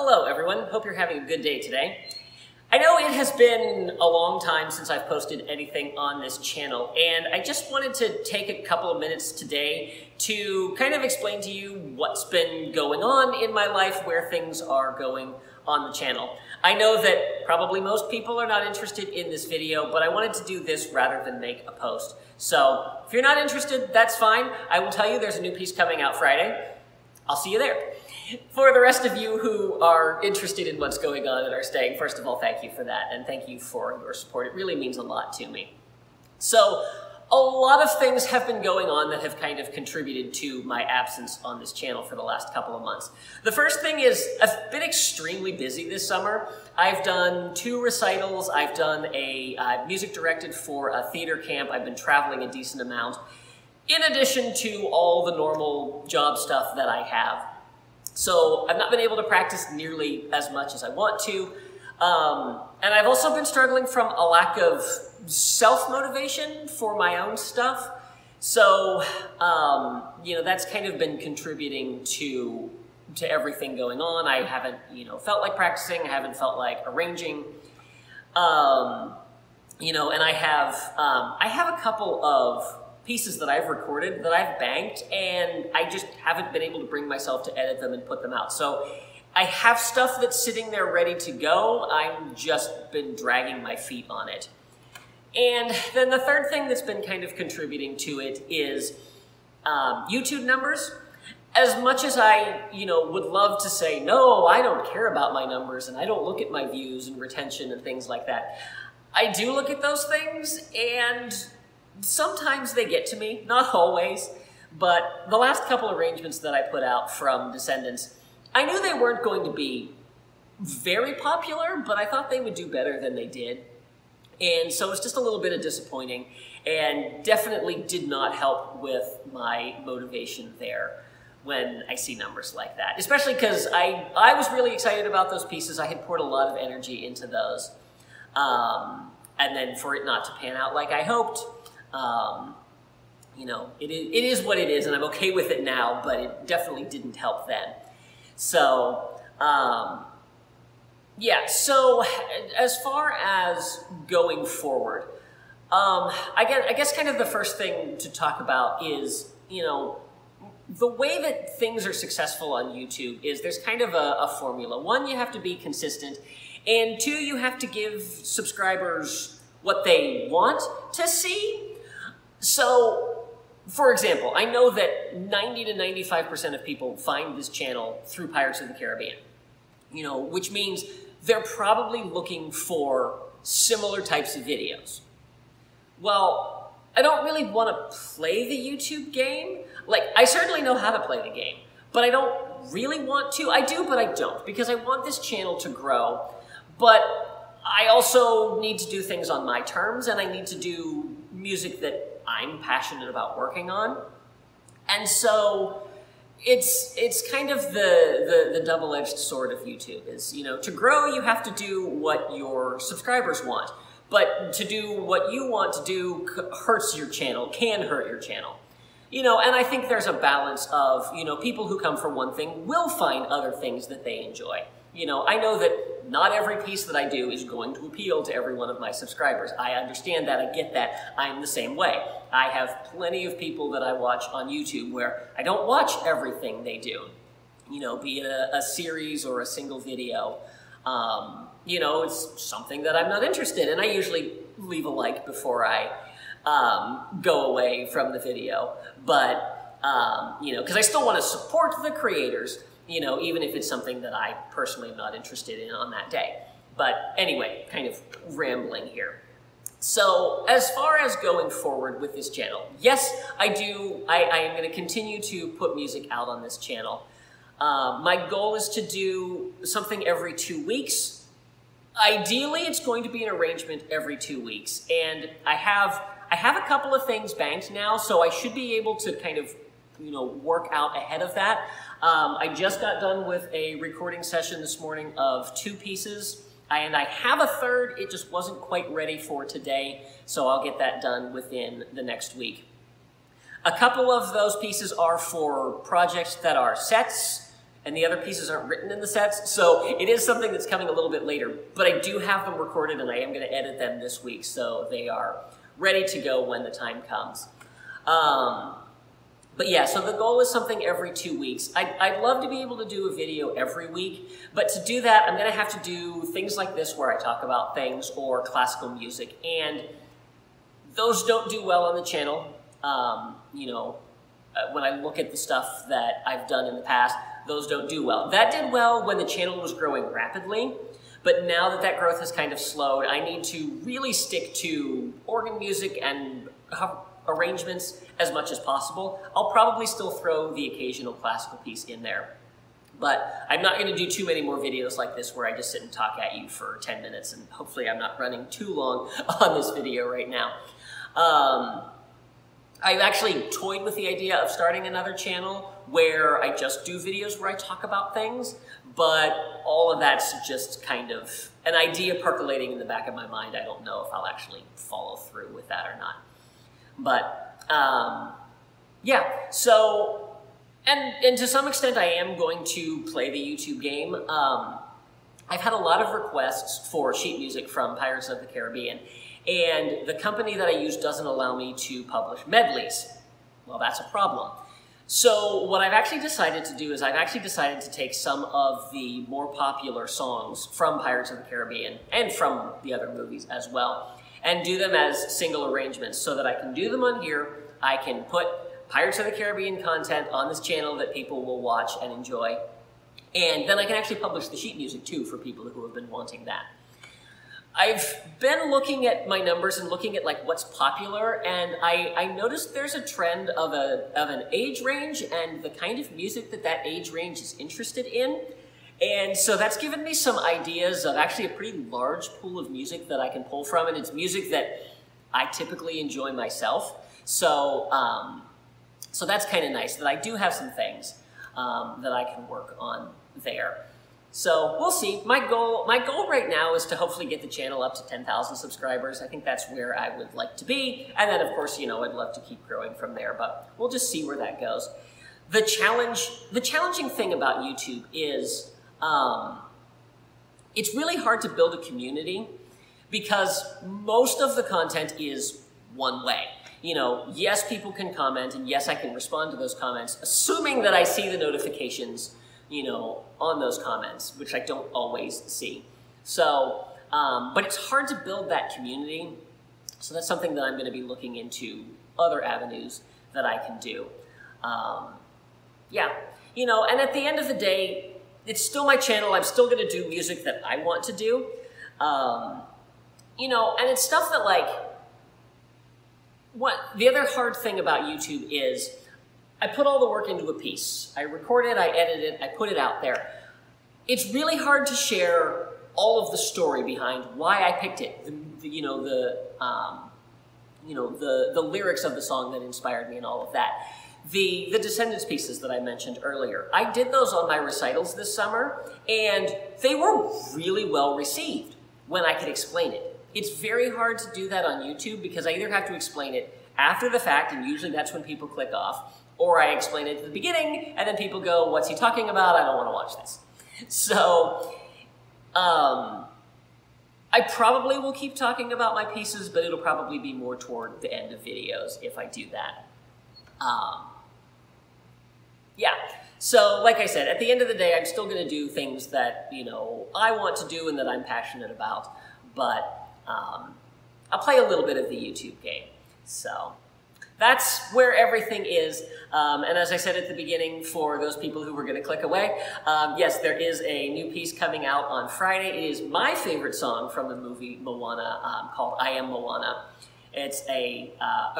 Hello everyone, hope you're having a good day today. I know it has been a long time since I've posted anything on this channel, and I just wanted to take a couple of minutes today to kind of explain to you what's been going on in my life, where things are going on the channel. I know that probably most people are not interested in this video, but I wanted to do this rather than make a post. So if you're not interested, that's fine. I will tell you there's a new piece coming out Friday. I'll see you there. For the rest of you who are interested in what's going on and are staying, first of all, thank you for that, and thank you for your support. It really means a lot to me. So, a lot of things have been going on that have kind of contributed to my absence on this channel for the last couple of months. The first thing is, I've been extremely busy this summer. I've done 2 recitals, I've done a music directed for a theater camp, I've been traveling a decent amount, in addition to all the normal job stuff that I have. So I've not been able to practice nearly as much as I want to. And I've also been struggling from a lack of self-motivation for my own stuff. So, you know, that's kind of been contributing to everything going on. I haven't, felt like practicing. I haven't felt like arranging. And I have a couple of pieces that I've recorded that I've banked, and I just haven't been able to bring myself to edit them and put them out. So I have stuff that's sitting there ready to go. I've just been dragging my feet on it. And then the third thing that's been kind of contributing to it is YouTube numbers. As much as I, would love to say, no, I don't care about my numbers and I don't look at my views and retention and things like that, I do look at those things, and sometimes they get to me, not always, but the last couple arrangements that I put out from Descendants, I knew they weren't going to be very popular, but I thought they would do better than they did. And so it's just a little bit of disappointing, and definitely did not help with my motivation there when I see numbers like that. Especially because I was really excited about those pieces. I had poured a lot of energy into those. And then for it not to pan out like I hoped, it is what it is, and I'm okay with it now, but it definitely didn't help then. So, yeah, so as far as going forward, I guess kind of the first thing to talk about is, the way that things are successful on YouTube is there's kind of a formula. 1, you have to be consistent, and 2, you have to give subscribers what they want to see. So, for example, I know that 90 to 95% of people find this channel through Pirates of the Caribbean, which means they're probably looking for similar types of videos. Well, I don't really want to play the YouTube game. Like, I certainly know how to play the game, but I don't really want to. I do, but I don't, because I want this channel to grow, but I also need to do things on my terms, and I need to do music that I'm passionate about working on. And so it's kind of the double-edged sword of YouTube is, to grow, you have to do what your subscribers want. But to do what you want to do hurts your channel, can hurt your channel. And I think there's a balance of, people who come for one thing will find other things that they enjoy. I know that not every piece that I do is going to appeal to every one of my subscribers. I understand that, I get that, I'm the same way. I have plenty of people that I watch on YouTube where I don't watch everything they do. Be it a series or a single video. It's something that I'm not interested in. I usually leave a like before I go away from the video. But, because I still want to support the creators, even if it's something that I personally am not interested in on that day. But anyway, kind of rambling here. So as far as going forward with this channel, yes, I am going to continue to put music out on this channel. My goal is to do something every 2 weeks. Ideally, it's going to be an arrangement every 2 weeks. And I have a couple of things banked now, so I should be able to kind of work out ahead of that. I just got done with a recording session this morning of 2 pieces, and I have a third. It just wasn't quite ready for today, so I'll get that done within the next week. A couple of those pieces are for projects that are sets, and the other pieces aren't written in the sets, so it is something that's coming a little bit later. But I do have them recorded, and I am going to edit them this week, so they are ready to go when the time comes. But yeah, so the goal is something every 2 weeks. I'd love to be able to do a video every week, but to do that, I'm going to have to do things like this where I talk about things or classical music, and those don't do well on the channel. You know, when I look at the stuff that I've done in the past, those don't do well. That did well when the channel was growing rapidly, but now that that growth has kind of slowed, I need to really stick to organ music and arrangements as much as possible. I'll probably still throw the occasional classical piece in there, but I'm not going to do too many more videos like this where I just sit and talk at you for 10 minutes, and hopefully I'm not running too long on this video right now. I've actually toyed with the idea of starting another channel where I just do videos where I talk about things, but all of that's just kind of an idea percolating in the back of my mind. I don't know if I'll actually follow through with that or not. But, yeah, so, and to some extent I am going to play the YouTube game. I've had a lot of requests for sheet music from Pirates of the Caribbean, and the company that I use doesn't allow me to publish medleys. Well, that's a problem. So what I've actually decided to do is I've actually decided to take some of the more popular songs from Pirates of the Caribbean and from the other movies as well, and do them as single arrangements so that I can do them on here. I can put Pirates of the Caribbean content on this channel that people will watch and enjoy, and then I can actually publish the sheet music too for people who have been wanting that. I've been looking at my numbers and looking at like what's popular, and I noticed there's a trend of an age range and the kind of music that that age range is interested in. And so that's given me some ideas of actually a pretty large pool of music that I can pull from, and it's music that I typically enjoy myself. So, so that's kind of nice that I do have some things that I can work on there. So we'll see. My goal right now is to hopefully get the channel up to 10,000 subscribers. I think that's where I would like to be. And then, of course, you know, I'd love to keep growing from there, but we'll just see where that goes. The challenging thing about YouTube is it's really hard to build a community because most of the content is one way. You know, yes, people can comment, and yes, I can respond to those comments, assuming that I see the notifications, you know, on those comments, which I don't always see. So, but it's hard to build that community. So that's something that I'm going to be looking into other avenues that I can do. Yeah, you know, and at the end of the day, it's still my channel. I'm still going to do music that I want to do. You know, and it's stuff that like, the other hard thing about YouTube is I put all the work into a piece. I record it, I edit it, I put it out there. It's really hard to share all of the story behind why I picked it. The lyrics of the song that inspired me and all of that. The Descendants pieces that I mentioned earlier. I did those on my recitals this summer, and they were really well received when I could explain it. It's very hard to do that on YouTube because I either have to explain it after the fact, and usually that's when people click off, or I explain it at the beginning, and then people go, what's he talking about? I don't want to watch this. So, I probably will keep talking about my pieces, but it'll probably be more toward the end of videos if I do that. Yeah, so like I said, at the end of the day, I'm still going to do things that, you know, I want to do and that I'm passionate about, but I'll play a little bit of the YouTube game. So that's where everything is. And as I said at the beginning, for those people who were going to click away, yes, there is a new piece coming out on Friday. It is my favorite song from the movie Moana, called I Am Moana. It's a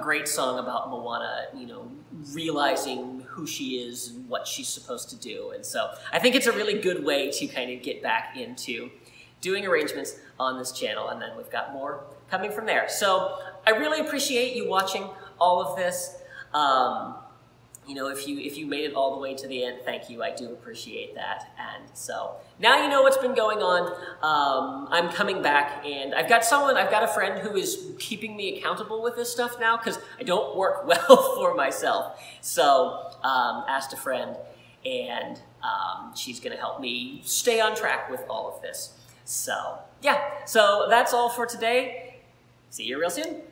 great song about Moana, you know, realizing who she is and what she's supposed to do. And so I think it's a really good way to kind of get back into doing arrangements on this channel, and then we've got more coming from there. So I really appreciate you watching all of this. You know, if you made it all the way to the end, thank you. I do appreciate that. And so now you know what's been going on. I'm coming back, and I've got a friend who is keeping me accountable with this stuff now because I don't work well for myself. So asked a friend, and She's going to help me stay on track with all of this. So, yeah. So that's all for today. See you real soon.